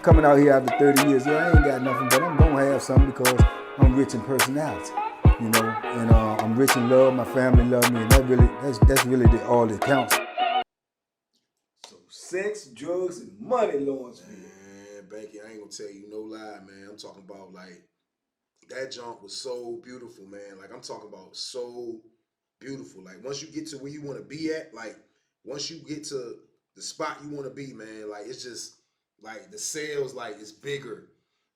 coming out here after 30 years. Yeah, I ain't got nothing, but I'm gonna have something because I'm rich in personality, you know, and I'm rich in love. My family love me, and that's really all that counts. So sex, drugs, and money, Lawrenceville. Man, Banky, I ain't gonna tell you no lie, man. I'm talking about like that junk was so beautiful, man. Like I'm talking about so beautiful. Like once you get to where you want to be at, like once you get to the spot you want to be, man, like it's just like the sales, like it's bigger.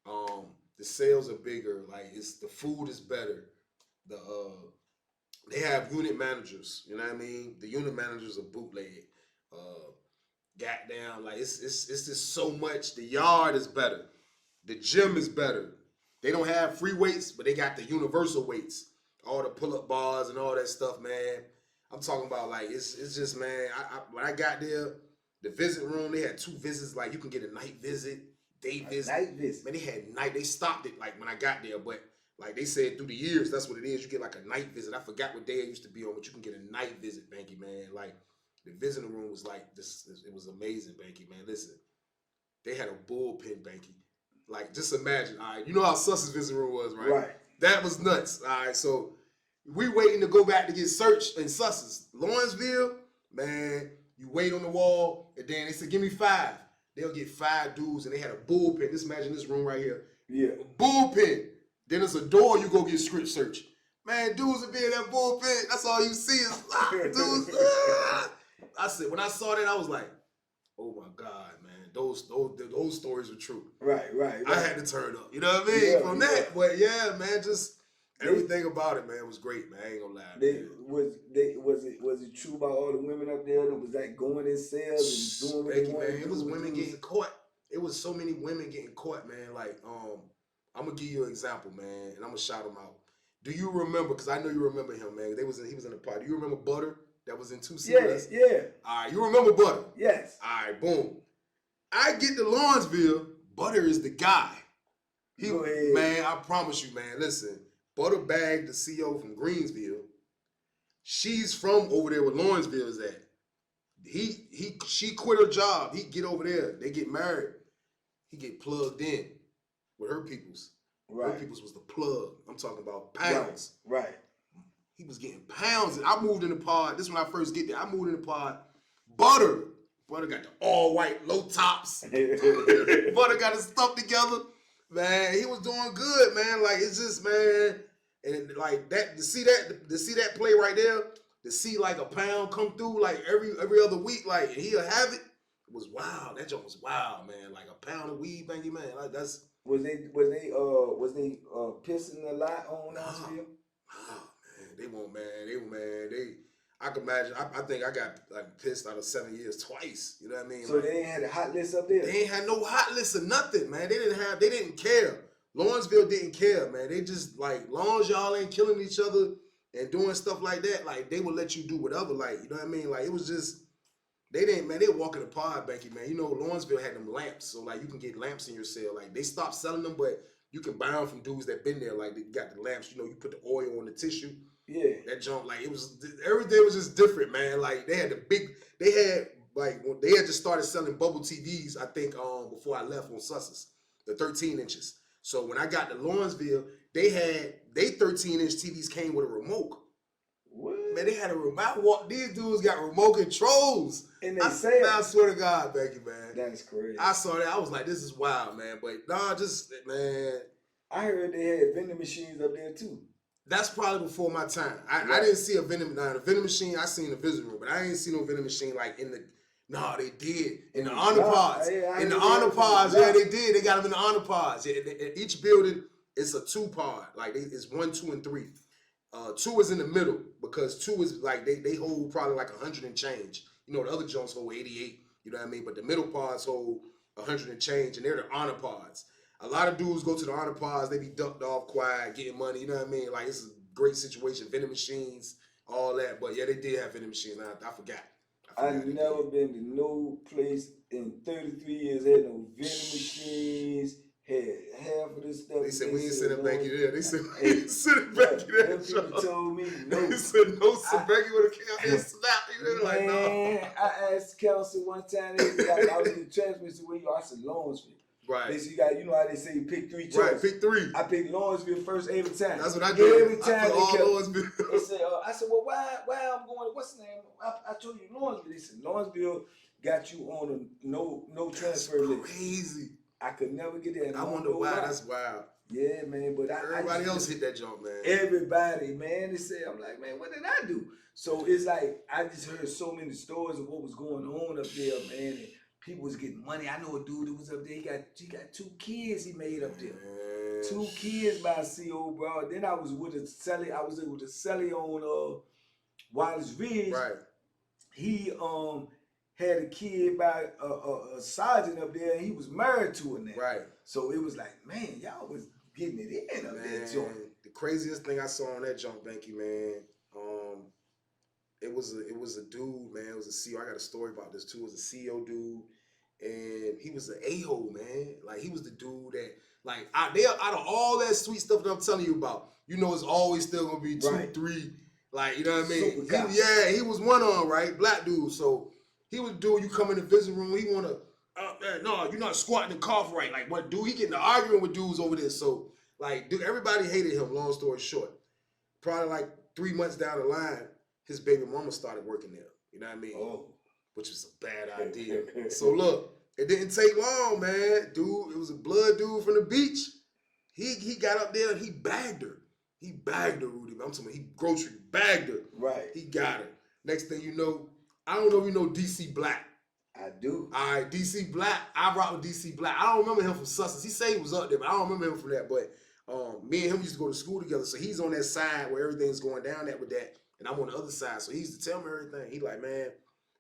The sales are bigger. Like it's the food is better. The they have unit managers. You know what I mean? The unit managers are bootleg. Goddamn, like it's just so much. The yard is better. The gym is better. They don't have free weights, but they got the universal weights, all the pull-up bars and all that stuff, man. I'm talking about like it's just, man. When I got there, the visit room, they had 2 visits. Like you can get a night visit, day visit. Night visit. Man, they had night. They stopped it like when I got there, but like they said through the years, that's what it is. You get like a night visit. I forgot what day it used to be on, but you can get a night visit, Banky, man. Like the visiting room was like this. It was amazing, Banky, man. Listen, they had a bullpen, Banky. Like, just imagine, all right, you know how Suss's visiting room was, right? Right. That was nuts, all right? So, we waiting to go back to get searched in Suss's. Lawrenceville, man, you wait on the wall, and then they said, give me 5. They'll get 5 dudes, and they had a bullpen. Just imagine this room right here. Yeah. A bullpen. Then there's a door, you go get script search. Man, dudes will be in that bullpen. That's all you see is dudes. I said, when I saw that, I was like, oh my God, man. Those stories are true. Right. I had to turn up. You know what I mean? Yeah, From that. But yeah, man, just everything about it, man, was great, man. I ain't gonna lie. Was it true about all the women up there that was like going in sales and doing what they wanted to do? It was women getting caught. It was so many women getting caught, man. Like, I'm gonna give you an example, man, and I'm gonna shout him out. Do you remember? Because I know you remember him, man. He was in the party. Do you remember Butter? That was in 2 seasons. Yeah. All right, you remember Butter? Yes. All right, boom. I get to Lawrenceville, Butter is the guy. Go ahead. Man, I promise you, man. Listen, Butter bagged the CEO from Greensville. She's from over there where Lawrenceville is at. She quit her job. He get over there. They get married. He get plugged in with her peoples. Right. Her peoples was the plug. I'm talking about pounds. Right. He was getting pounds. And I moved in the pod. This is when I first get there. I moved in the pod. Butter got the all white low tops. Butter got his stuff together. Man, he was doing good, man. Like it's just, man, and like that to see that play right there, to see like a pound come through like every other week, like and he'll have it. It was wild. That joke was wild, man. Like a pound of weed, Banky, man. Like that's was they pissing a lot on Knoxville? They won't, man. I can imagine. I think I got like pissed out of 7 years twice. You know what I mean? So like, they ain't had a hot list up there. They ain't had no hot list or nothing, man. They didn't care. Lawrenceville didn't care, man. They just like, long as y'all ain't killing each other and doing stuff like that, like they would let you do whatever. Like, you know what I mean? Like it was just they didn't, man. They walk in the pod, Banky, man. You know, Lawrenceville had them lamps, so like you can get lamps in your cell. Like they stopped selling them, but you can buy them from dudes that been there. Like they got the lamps. You know, you put the oil on the tissue. Yeah. That junk, like it was, everything was just different, man. Like they had they had just started selling bubble TVs, I think, before I left on Suss's, the 13 inches. So when I got to Lawrenceville, they 13-inch TVs came with a remote. What? Man, they had a remote. These dudes got remote controls. And I swear to God, Becky, man. That's crazy. I saw that. I was like, this is wild, man. But nah, just, man. I heard they had vending machines up there too. That's probably before my time. I didn't see a vending machine. I seen the visiting room, but I ain't seen no vending machine like in the. No, they did in the honor pods. In the honor pods, yeah, they did. They got them in the honor pods. Yeah, each building is a 2-pod. Like it's 1, 2, and 3. 2 is in the middle because 2 is like they hold probably like 100 and change. You know, the other Jones hold 88. You know what I mean? But the middle pods hold 100 and change, and they're the honor pods. A lot of dudes go to the honor pods, they be ducked off, quiet, getting money, you know what I mean? Like, it's a great situation, vending machines, all that. But yeah, they did have vending machines. I forgot. I've never been to no place in 33 years had no vending machines, had half of this stuff. They said, we ain't sitting back in there. They said, we ain't sitting back in there. People told me no. They said, no, sit back with a camera and snap. You know, like, no. I asked council one time, I was in the transmission where you, I said, Lawrenceville. Right. They say you got, you know how they say you pick 3 choices. Right, pick 3. I picked Lawrenceville first every time. That's what I did. Every time I put all Lawrenceville. They said, I said, well, why I'm going, what's the name? I told you Lawrenceville. They said, Lawrenceville got you on a no transfer list. Crazy. I could never get there. I wonder why. That's wild. Yeah, man, but everybody else hit that jump, man. Everybody, man. They said, I'm like, man, what did I do? So it's like I just heard so many stories of what was going on up there, man. And people was getting money. I know a dude that was up there. He got 2 kids he made up there. Man. 2 kids by CO, bro. Then I was with a celly. I was with a celly on Wallace Ridge. Right. He had a kid by a sergeant up there, and he was married to her now. Right. So it was like, man, y'all was getting it in up there, joint. The craziest thing I saw on that jump, Banky, man, it was a dude, man. It was a CO. I got a story about this too. It was a CO dude, and he was an a-hole, man. Like, he was the dude that, like, out of all that sweet stuff that I'm telling you about, you know, it's always still gonna be 2, 3, like, you know what I mean? He was one on, right? Black dude. So he was dude. You come in the visiting room, he wanna, no, you're not squatting the cough right. Like, what dude? He getting to arguing with dudes over this. So, like, dude, everybody hated him. Long story short, probably like 3 months down the line, his baby mama started working there. You know what I mean? Oh. Which was a bad idea. So look, it didn't take long, man. Dude, it was a blood dude from the beach. He got up there and he bagged her. He bagged her, Rudy. I'm talking about he grocery bagged her. Right. He got her. Next thing you know, I don't know if you know DC Black. I do. All right, DC Black. I rock with DC Black. I don't remember him from Sussex. He said he was up there, but I don't remember him from that. But me and him used to go to school together. So he's on that side where everything's going down that with that. And I'm on the other side. So he used to tell me everything. He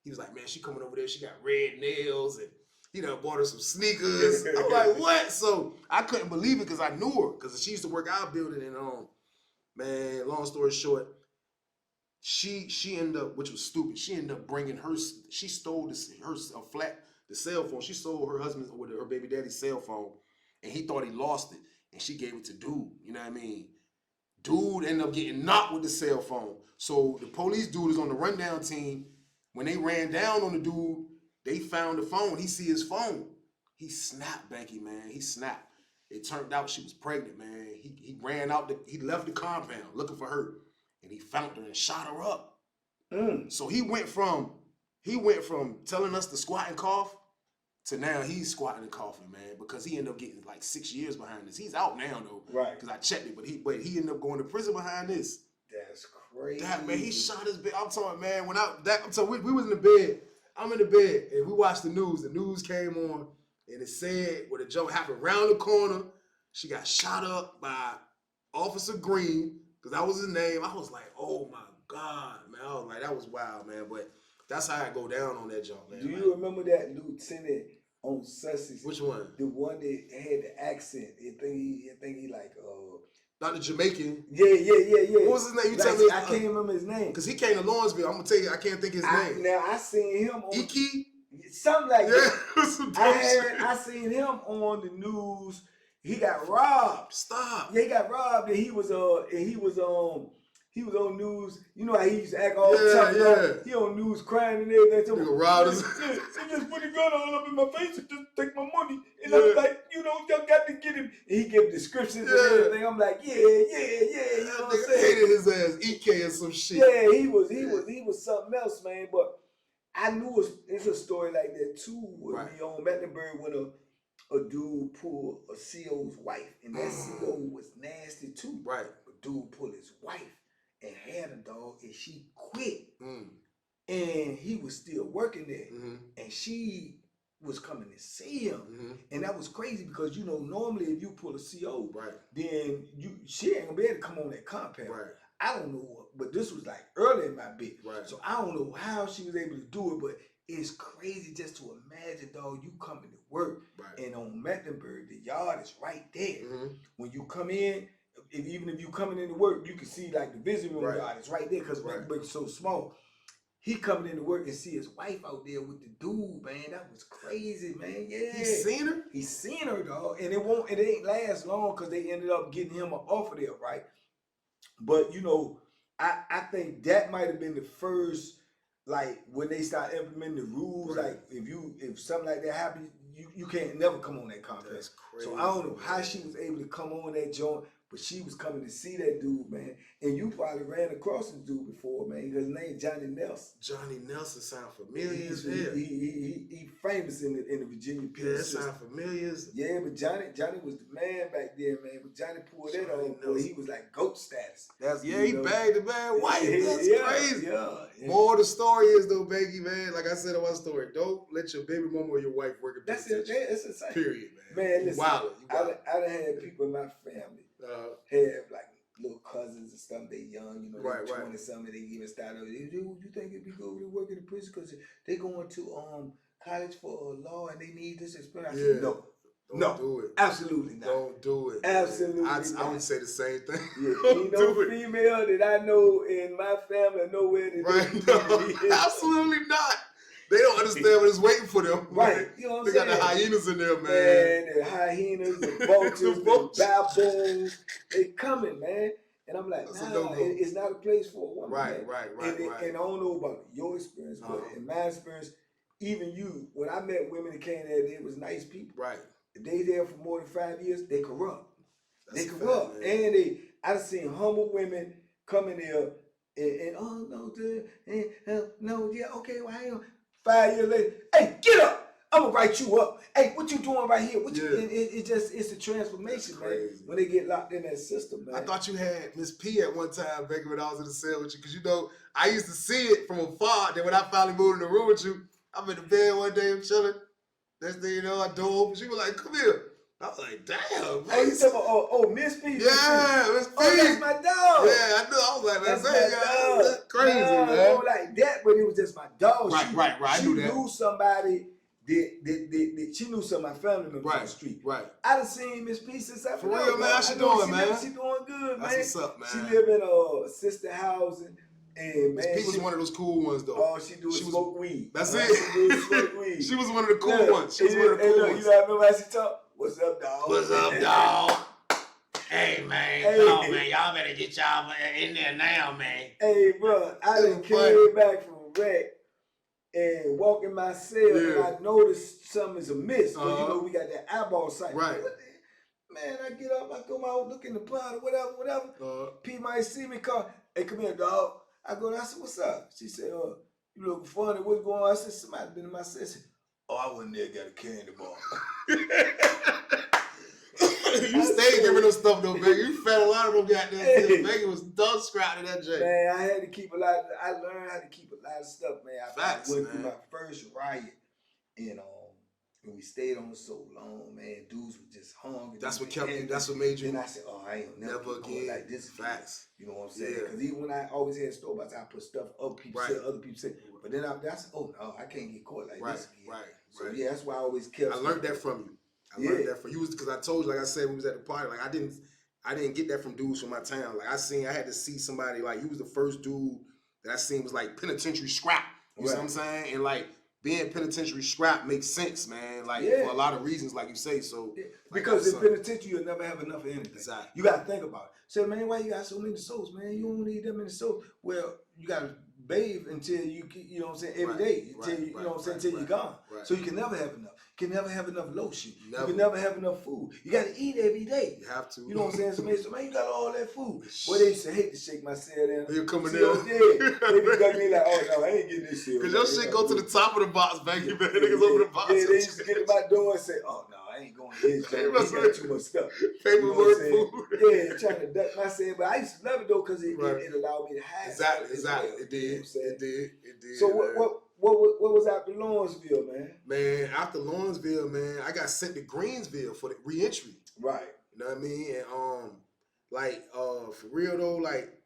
was like, man, she coming over there. She got red nails and he done bought her some sneakers. I'm like, what? So I couldn't believe it because I knew her. Because she used to work our building. And man, long story short, she ended up, which was stupid, she ended up bringing she stole the cell phone. She stole her husband's, with her baby daddy's cell phone, and he thought he lost it, and she gave it to dude, you know what I mean? Dude ended up getting knocked with the cell phone. So the police dude is on the rundown team. When they ran down on the dude, they found the phone. He see his phone. He snapped, Banky, man. He snapped. It turned out she was pregnant, man. He ran out, he left the compound looking for her. And he found her and shot her up. So he went from telling us to squat and cough to now he's squatting and coughing, man, because he ended up getting like 6 years behind this. He's out now though, right? Because I checked it, but he ended up going to prison behind this. That's crazy. That man, he shot his bed. I'm talking, man. We was in the bed. I'm in the bed and we watched the news. The news came on and it said where the jump happened around the corner. She got shot up by Officer Green. Because that was his name. I was like, oh my God, man. I was like, that was wild, man. But that's how I go down on that jump, man. Do you remember that lieutenant on Sussex? Which one? The one that had the accent. I think he like not the Jamaican. Yeah. What was his name? You like, tell me. I can't remember his name. Because he came to Lawrenceville. I'm gonna tell you, I can't think his name. Now I seen him on Iki? Something like that. I seen him on the news. He got robbed. Stop. Yeah, he got robbed, and he was on news. You know how he used to act all the time. Yeah. He on news crying and everything. Nigga robbed us. He just put a gun all up in my face and just take my money. And I was like, you know, y'all got to get him. And he gave descriptions and everything. I'm like, yeah. You know what I'm saying? Hated his ass, EK or some shit. Yeah, he was something else, man. But I knew it's a story like that too. With me on Mecklenburg when a dude pulled a CO's wife, and that CO was nasty too. Right. A dude pulled his wife and had a dog, and she quit. And he was still working there. And she was coming to see him. And that was crazy because, you know, normally if you pull a CO, then she ain't gonna be able to come on that compound. Right. I don't know, but this was like early in my bit. Right. So I don't know how she was able to do it, but it's crazy just to imagine, dog, you coming to work and on Mecklenburg, the yard is right there. When you come in, even if you coming into work, you can see like the visiting room yard is right there because Mecklenburg is so small. He coming into work and see his wife out there with the dude, man. That was crazy, man. Yeah. He seen her? He seen her, dog. And it ain't last long because they ended up getting him off of there, right? But, you know, I think that might have been the first, like, when they start implementing the rules, like, if something like that happens, you can't never come on that concrete. That's crazy. So I don't know how she was able to come on that joint, but she was coming to see that dude, man. And you probably ran across this dude before, man, because his name Johnny Nelson. Johnny Nelson sound familiar as hell. He famous in the Virginia Peace. Yeah, that sound familiar. Yeah, but Johnny was the man back there, man. But Johnny pulled that off, boy. He was like GOAT status. He bagged the man white. That's crazy. Yeah. More the story is though, Banky, man. Like I said in my story, don't let your baby mama or your wife work at That's it. That's insane. Period, man. Man, listen. Wow. I done had people in my family have like little cousins and stuff. They young, you know, right, 20 something. They even started. You think it'd be good to work in the prison because they going to college for law and they need this experience? I said, no. Don't do it. Absolutely not. Don't do it. Absolutely not. I would say the same thing. Yeah, ain't no female that I know in my family nowhere that right. Absolutely not. They don't understand what is waiting for them. Right. You know what I'm saying? They got the hyenas in there, man. The hyenas, the vultures, the baboons. They coming, man. And I'm like, nah, it's not a place for a woman. Right. And I don't know about your experience, but in my experience, even you, when I met women that came there, they was nice people. Right. If they there for more than 5 years, they corrupt. That's they corrupt. Fact, man. And I've seen humble women come in there and oh, no, dude, no, yeah, okay, well, hang on. 5 years later, hey, get up. I'm going to write you up. Hey, what you doing right here? It's a transformation, man, when they get locked in that system, man. I thought you had Miss P at one time, Banky, when I was in the cell with you, because, you know, I used to see it from afar. Then when I finally moved in the room with you, I'm in the bed one day, I'm chilling. Next thing you know, I door open. She was like, come here. I was like, damn. Oh, you talking about, Miss P? Yeah, Miss P. Oh, that's my dog. Yeah, I knew. I was like, man, that's crazy, man. No, like that, but it was just my dog. Right. I knew that. She knew somebody that she knew some of my family members on the street. Right. I done seen Miss P since I For real, man. How she doing, man? She doing good, man. That's what's up, man. She live in assisted housing. And man, Miss P was one of those cool ones, though. Oh, she smoke weed. That's it. She smoke weed. She was one of the cool ones. She was one of the cool ones. You know, I remember how she talk? What's up, dog? What's up, dog? Hey, man. Come on, man. Y'all better get y'all in there now, man. Hey, bro. I done came back from rec and walking my cell, and I noticed something's amiss. But you know, we got that eyeball sight. Right. Man, I get up, I go out, look in the pot or whatever. P might see me, call, hey, come here, dog. I go, I said, what's up? She said, you looking funny, what's going on? I said, somebody been in my cell. She said, I wasn't there, got a candy bar. You stayed giving them stuff though, baby. You fed a lot of them goddamn things. Banky was dog scrapped in that joint. Man, I had to keep a lot. I learned how to keep a lot of stuff, man. I went through my first riot, and we stayed on so long, man. Dudes were just hungry. That's what kept you. That's what made you. And I said, I ain't never again like this. Facts. You know what I'm saying? Because even when I always had store bouts, I put stuff other people said, other people said. But then I said, oh no, I can't get caught like this again. Right. So yeah, that's why I always kept. I learned that from you. I learned that from you because I told you, like I said, we was at the party. Like I didn't get that from dudes from my town. Like I had to see somebody. Like you was the first dude that I seen was like penitentiary scrap. You know what I'm saying? And like being penitentiary scrap makes sense, man. Like for a lot of reasons, like you say. So because in penitentiary you'll never have enough of anything. Exactly. You gotta think about it. So man, why you got so many souls, man? You don't need that many souls. Well, you gotta bathe until you know what I'm saying, every day. Until you know what I'm saying, until you're gone. Right. So you can never have enough. You can never have enough lotion. You can never have enough food. You gotta eat every day. You have to. You know what I'm saying? So man, you got all that food. Boy, they used to hate to shake my cell down. You're coming in. They be got me like, oh no, I ain't getting this shit. Cause your shit go to the top of the box, Banky, man. Niggas over the box. Yeah, they used to get to my door and say, oh no, I ain't going to his joint. He got too much stuff. Paperwork, food. Yeah, trying to duck my cell. But I used to love it though, because it allowed me to hide. Exactly. Well, it did. It did. So what was after Lawrenceville, man? Man, after Lawrenceville, man, I got sent to Greensville for the reentry. Right. You know what I mean? And for real though, like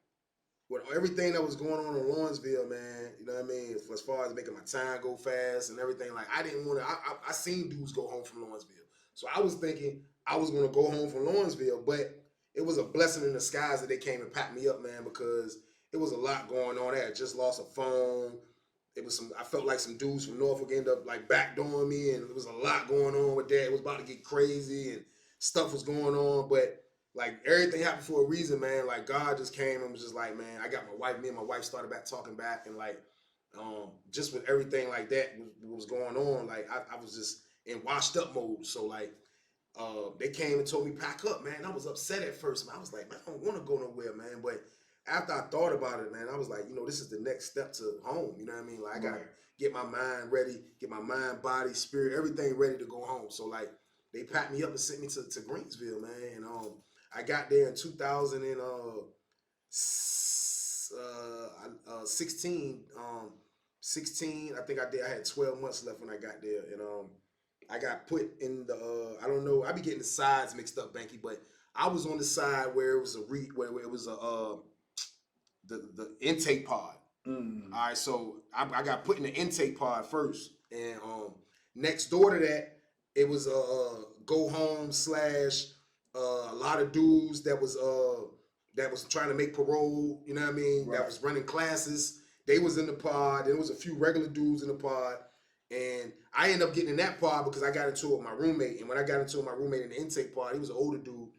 with everything that was going on in Lawrenceville, man, you know what I mean? As far as making my time go fast and everything, like I didn't want to. I seen dudes go home from Lawrenceville, so I was thinking I was gonna go home from Lawrenceville, but it was a blessing in disguise that they came and packed me up, man, because it was a lot going on. I had just lost a phone. It was I felt like some dudes from Norfolk ended up like backdooring me, and there was a lot going on with that. It was about to get crazy, and stuff was going on, but like everything happened for a reason, man. Like God just came and was just like, man, I got my wife. Me and my wife started back talking back, and like, just with everything like that was going on, like I was just in washed up mode. So like they came and told me pack up, man. I was upset at first, man. I was like, man, I don't want to go nowhere, man. But after I thought about it, man, I was like, this is the next step to home. You know what I mean? Like I gotta get my mind ready, get my mind, body, spirit, everything ready to go home. So like they packed me up and sent me to Greensville, man. And I got there in 2016. 16. I think I did. I had 12 months left when I got there, and I got put in the. I don't know. I be getting the sides mixed up, Banky, but I was on the side where it was where it was the intake pod. Mm. All right, so I got put in the intake pod first, and next door to that, it was a go home slash a lot of dudes that was trying to make parole. You know what I mean? Right. That was running classes. They was in the pod. There was a few regular dudes in the pod, and I ended up getting in that pod because I got into it with my roommate. And when I got into it with my roommate in the intake pod, he was an older dude.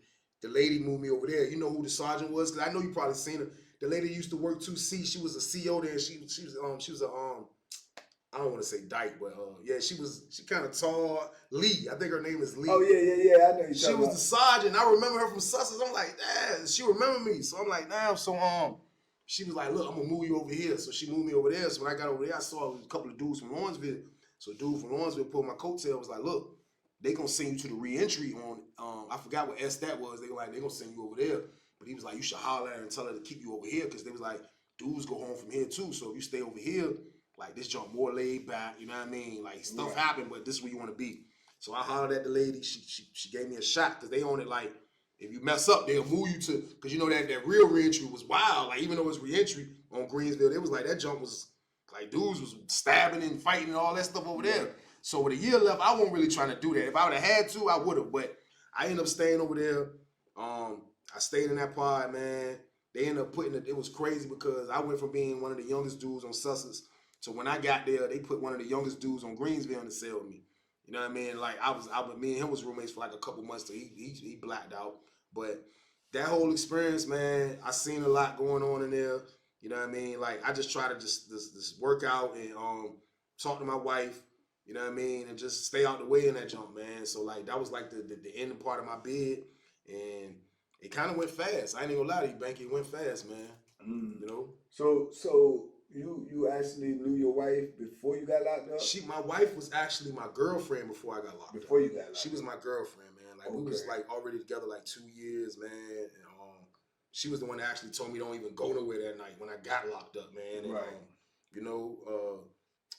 The lady moved me over there. You know who the sergeant was? Because I know you probably seen her. The lady used to work 2C. She was a CO there. And she was a I don't want to say dyke, but yeah, she kind of tall. Lee, I think her name is Lee. Oh yeah. I know you. She was the sergeant. I remember her from Sussex. I'm like, damn, she remember me. So I'm like, damn. So she was like, look, I'm gonna move you over here. So she moved me over there. So when I got over there, I saw a couple of dudes from Lawrenceville. So a dude from Lawrenceville pulled my coattail. Was like, look, they gonna send you to the reentry on. I forgot what S that was. They were like, they gonna send you over there. But he was like, you should holler at her and tell her to keep you over here because they was like, dudes go home from here too. So if you stay over here, like this jump more laid back. You know what I mean? Like stuff happen, but this is where you want to be. So I hollered at the lady. She gave me a shot because they own it like. If you mess up, they'll move you to, because you know that real reentry was wild. Like, even though it's reentry on Greensville, it was like that jump was like dudes was stabbing and fighting and all that stuff over there. So with a year left, I wasn't really trying to do that. If I would have had to, I would have. But I ended up staying over there. I stayed in that pod, man. They ended up putting it. It was crazy because I went from being one of the youngest dudes on Sussex to when I got there, they put one of the youngest dudes on Greensville in the cell with me. You know what I mean? Like me and him was roommates for like a couple months till he blacked out. But that whole experience, man, I seen a lot going on in there. You know what I mean? Like I just try to just work out and talk to my wife. You know what I mean? And just stay out the way in that jump, man. So like that was like the ending part of my bid, and it kind of went fast. I ain't even gonna lie to you, Banky. It went fast, man. You know. So you actually knew your wife before you got locked up? My wife was actually my girlfriend before I got locked up. Before you got locked up. She was my girlfriend, man. Like we was like already together like 2 years, man. And she was the one that actually told me don't even go nowhere that night when I got locked up, man. And you know,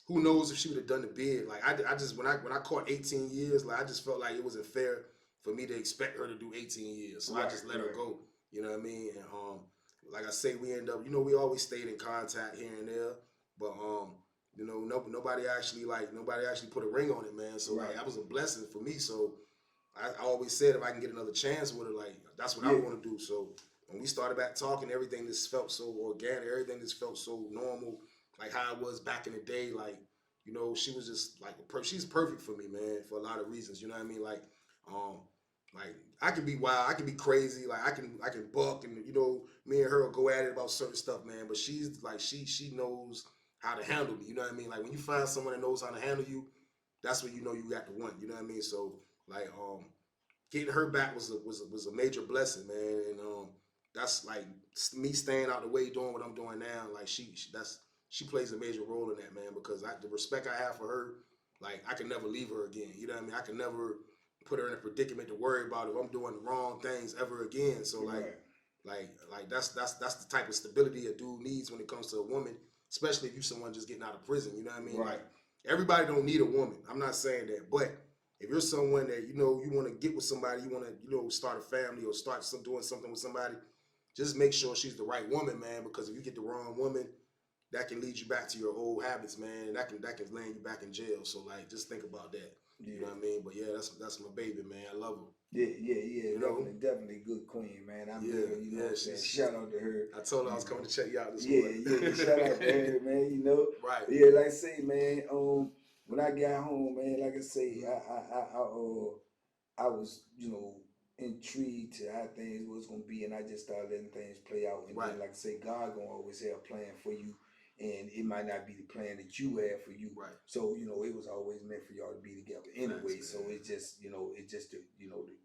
who knows if she would have done the bid. Like I just when I caught 18 years, like I just felt like it wasn't fair for me to expect her to do 18 years. So I just let her go. You know what I mean? And like I say, we end up, we always stayed in contact here and there, but nobody actually put a ring on it, man. So like that was a blessing for me. So I always said if I can get another chance with her, like that's what I want to do. So when we started back talking, everything just felt so organic, everything just felt so normal, like how it was back in the day. Like she was just like she's perfect for me, man, for a lot of reasons. You know what I mean? Like I can be wild, I can be crazy, like I can buck, and me and her will go at it about certain stuff, man. But she's like she knows how to handle me. You know what I mean? Like when you find someone that knows how to handle you, that's when you know you got the one. You know what I mean? So like getting her back was a major blessing, man. And that's like me staying out the way, doing what I'm doing now. Like she plays a major role in that, man. Because the respect I have for her, like I can never leave her again. You know what I mean? I can never put her in a predicament to worry about if I'm doing the wrong things ever again. So like that's the type of stability a dude needs when it comes to a woman, especially if you someone just getting out of prison. You know what I mean? Like everybody don't need a woman. I'm not saying that, but if you're someone that you want to get with somebody, you want to start a family or start doing something with somebody, just make sure she's the right woman, man. Because if you get the wrong woman, that can lead you back to your old habits, man. And that can land you back in jail. So like, just think about that. You know what I mean? But yeah, that's my baby, man. I love her. Yeah. Definitely good queen, man. I'm shout out to her. I told her I was coming to check you out this morning. Yeah. Shout out to her, man. Right. Yeah, like I say, man. When I got home, man, like I say, I was, intrigued to how things was gonna be, and I just started letting things play out. And then, like I say, God gonna always have a plan for you. and it might not be the plan that you have for you. Right. So, you know, it was always meant for y'all to be together anyway. So it's just, you know,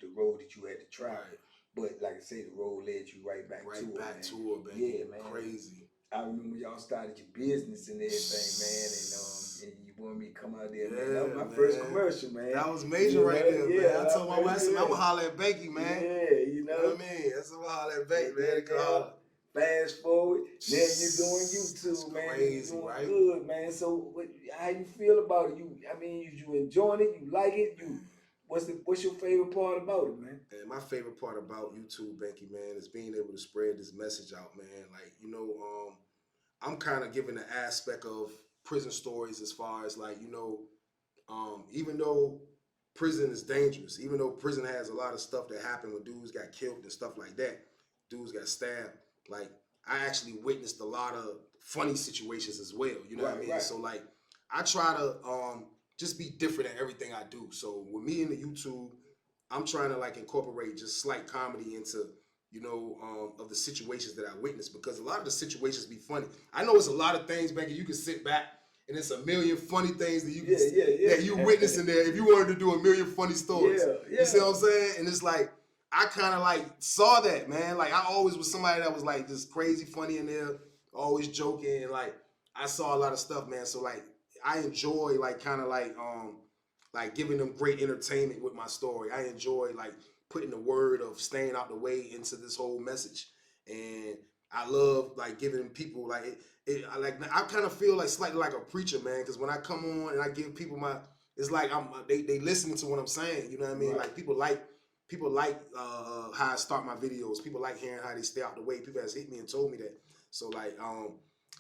the road that you had to travel. Right. But like I say, the road led you right back to it. Back to it, man. Yeah, man. Crazy. I remember y'all started your business and everything, man, and you wanted me to come out there, man. That was my first commercial, man. That was major right there, man. I told my wife, I'm gonna holler at Banky, man. Yeah, you know what I mean? That's what I holler at Banky, man. Fast forward, now you're doing YouTube, man. Crazy, you're doing right? good, man. So, how you feel about it? You enjoying it? You like it? What's your favorite part about it, man? And my favorite part about YouTube, Banky, man, is being able to spread this message out, man. Like, you know, I'm kind of giving the aspect of prison stories as far as like, you know, even though prison is dangerous, even though prison has a lot of stuff that happened when dudes got killed and stuff like that, dudes got stabbed, like, I actually witnessed a lot of funny situations as well, you know what I mean? Right. So, like, I try to just be different in everything I do. So, with me in the YouTube, I'm trying to, like, incorporate just slight comedy into, you know, of the situations that I witnessed, because a lot of the situations be funny. I know it's a lot of things, Becky, you can sit back and it's a million funny things that you can that you witness in there if you wanted to do a million funny stories. You see what I'm saying? And it's like, I kind of like saw that, man. Like, I always was somebody that was like just crazy funny in there, always joking, and like I saw a lot of stuff, man. So like I enjoy like kind of like giving them great entertainment with my story. I enjoy like putting the word of staying out the way into this whole message, and I love like giving people like I kind of feel like slightly like a preacher, man, because when I come on and I give people it's like they listening to what I'm saying. You know what I mean? Right. Like people like how I start my videos. People like hearing how they stay out the way. People has hit me and told me that. So like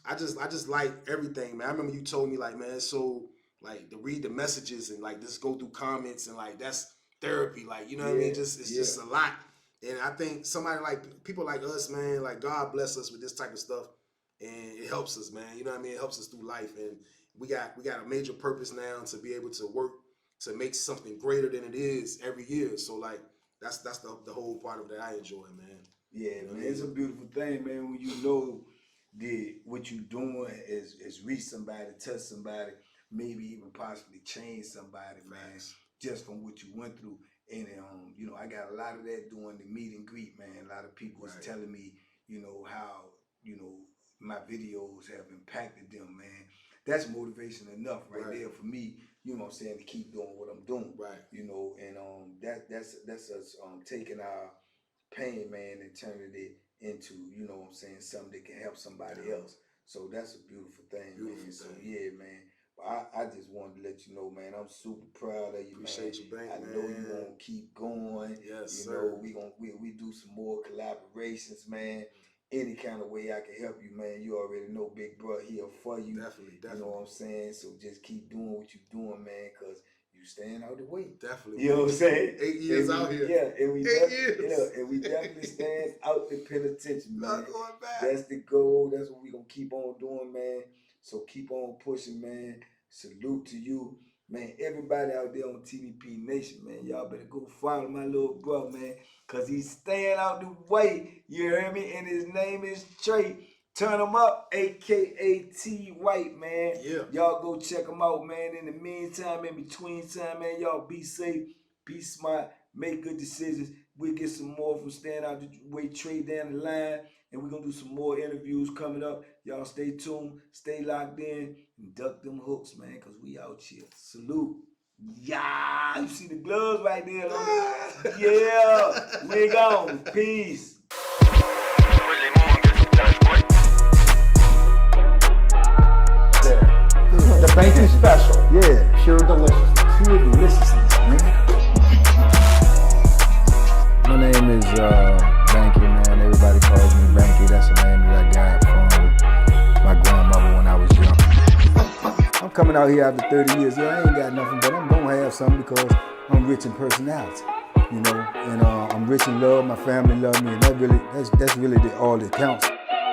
I just like everything, man. I remember you told me like, man, so like to read the messages and like just go through comments and like that's therapy. Like, you know what I mean? It's just a lot. And I think somebody like people like us, man, like God bless us with this type of stuff, and it helps us, man. You know what I mean? It helps us through life, and we got a major purpose now to be able to work to make something greater than it is every year. So like that's the whole part of that I enjoy, man. Yeah, you know, man, it's a beautiful thing, man, when you know what you're doing is reach somebody, touch somebody, maybe even possibly change somebody, man, just from what you went through. And you know, I got a lot of that doing the meet and greet, man. A lot of people was telling me, you know, how, you know, my videos have impacted them, man. That's motivation enough right there for me, you know what I'm saying, to keep doing what I'm doing. Right. You know, and that's us taking our pain, man, and turning it into, you know what I'm saying, something that can help somebody else. So that's a beautiful thing, man. So yeah, man. I just wanted to let you know, man, I'm super proud of you, Appreciate man. you, Bank, I know you're gonna keep going. Yes, you know, we do some more collaborations, man. Any kind of way I can help you, man. You already know Big Bro here for you. Definitely. You know what I'm saying? So just keep doing what you're doing, man, because you staying out the way. Definitely. You know what I'm saying? 8 years out here. Yeah, and we 8 years. And we definitely stand out the penitentiary, man. Not going back. That's the goal. That's what we gonna keep on doing, man. So keep on pushing, man. Salute to you, man. Everybody out there on TVP Nation, man. Y'all better go follow my little bro, man, because he's staying out the way. You hear me? And his name is Trey. Turn him up, a.k.a. T White, man. Yeah. Y'all go check him out, man. In the meantime, in between time, man, y'all be safe, be smart, make good decisions. We'll get some more from Stand Out the Way Trade down the line, and we're going to do some more interviews coming up. Y'all stay tuned, stay locked in, and duck them hooks, man, because we out here. Salute. Yeah, you see the gloves right there? Yeah, we gone. Peace. The Banky Special. Yeah. Pure deliciousness. Pure deliciousness, man. My name is Banky, man. Everybody calls me Banky. That's the name that I got from my grandmother when I was young. I'm coming out here after 30 years. Yeah, I ain't got nothing, but I'm gonna have something because I'm rich in personality, you know, and I'm rich in love. My family love me, and that's really all that counts.